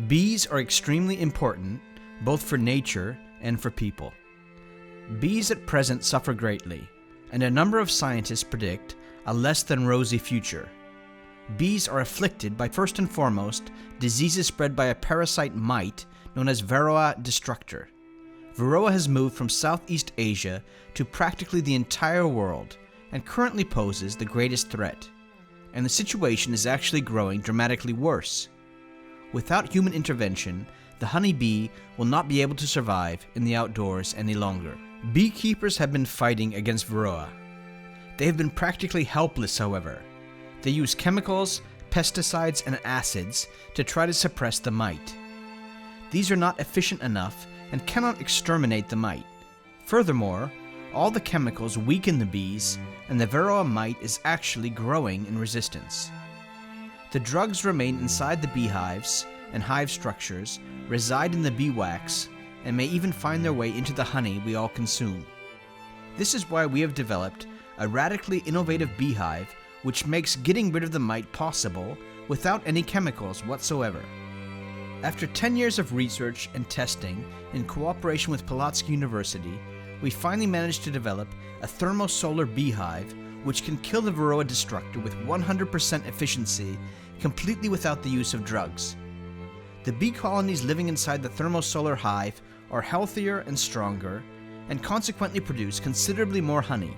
Bees are extremely important, both for nature and for people. Bees at present suffer greatly, and a number of scientists predict a less than rosy future. Bees are afflicted by, first and foremost, diseases spread by a parasite mite known as Varroa destructor. Varroa has moved from Southeast Asia to practically the entire world and currently poses the greatest threat. And the situation is actually growing dramatically worse. Without human intervention, the honeybee will not be able to survive in the outdoors any longer. Beekeepers have been fighting against Varroa. They have been practically helpless, however. They use chemicals, pesticides, and acids to try to suppress the mite. These are not efficient enough and cannot exterminate the mite. Furthermore, all the chemicals weaken the bees, and the Varroa mite is actually growing in resistance. The drugs remain inside the beehives and hive structures, reside in the bee wax, and may even find their way into the honey we all consume. This is why we have developed a radically innovative beehive which makes getting rid of the mite possible without any chemicals whatsoever. After 10 years of research and testing in cooperation with Polotzk University, we finally managed to develop a thermosolar beehive which can kill the Varroa destructor with 100% efficiency, completely without the use of drugs. The bee colonies living inside the thermosolar hive are healthier and stronger, and consequently produce considerably more honey.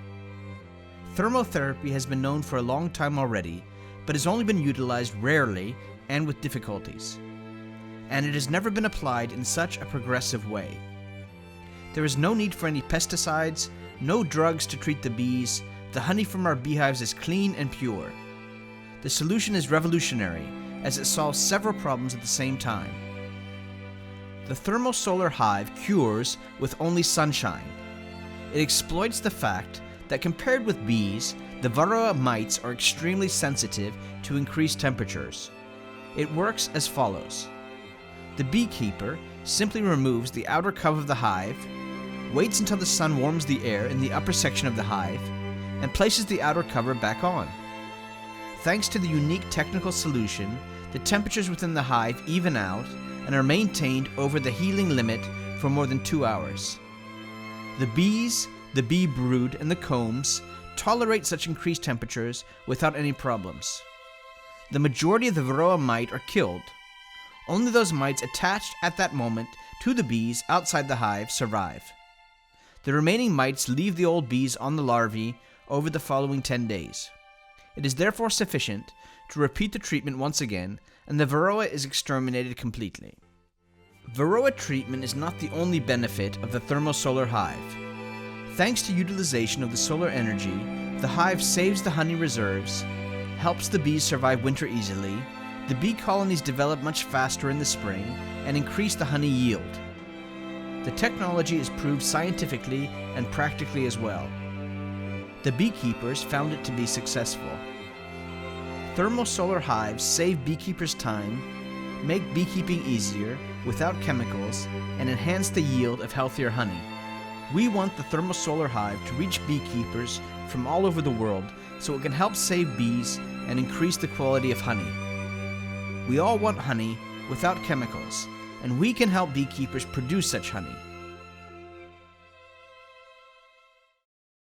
Thermotherapy has been known for a long time already, but has only been utilized rarely and with difficulties. And it has never been applied in such a progressive way. There is no need for any pesticides, no drugs to treat the bees. The honey from our beehives is clean and pure. The solution is revolutionary, as it solves several problems at the same time. The thermosolar hive cures with only sunshine. It exploits the fact that compared with bees, the Varroa mites are extremely sensitive to increased temperatures. It works as follows. The beekeeper simply removes the outer cover of the hive, waits until the sun warms the air in the upper section of the hive, and places the outer cover back on. Thanks to the unique technical solution, the temperatures within the hive even out and are maintained over the healing limit for more than 2 hours. The bees, the bee brood, and the combs tolerate such increased temperatures without any problems. The majority of the Varroa mite are killed. Only those mites attached at that moment to the bees outside the hive survive. The remaining mites leave the old bees on the larvae over the following 10 days. It is therefore sufficient to repeat the treatment once again, and the Varroa is exterminated completely. Varroa treatment is not the only benefit of the thermosolar hive. Thanks to utilization of the solar energy, the hive saves the honey reserves, helps the bees survive winter easily, the bee colonies develop much faster in the spring, and increase the honey yield. The technology is proved scientifically and practically as well. The beekeepers found it to be successful. Thermosolar hives save beekeepers time, make beekeeping easier without chemicals, and enhance the yield of healthier honey. We want the thermosolar hive to reach beekeepers from all over the world so it can help save bees and increase the quality of honey. We all want honey without chemicals, and we can help beekeepers produce such honey.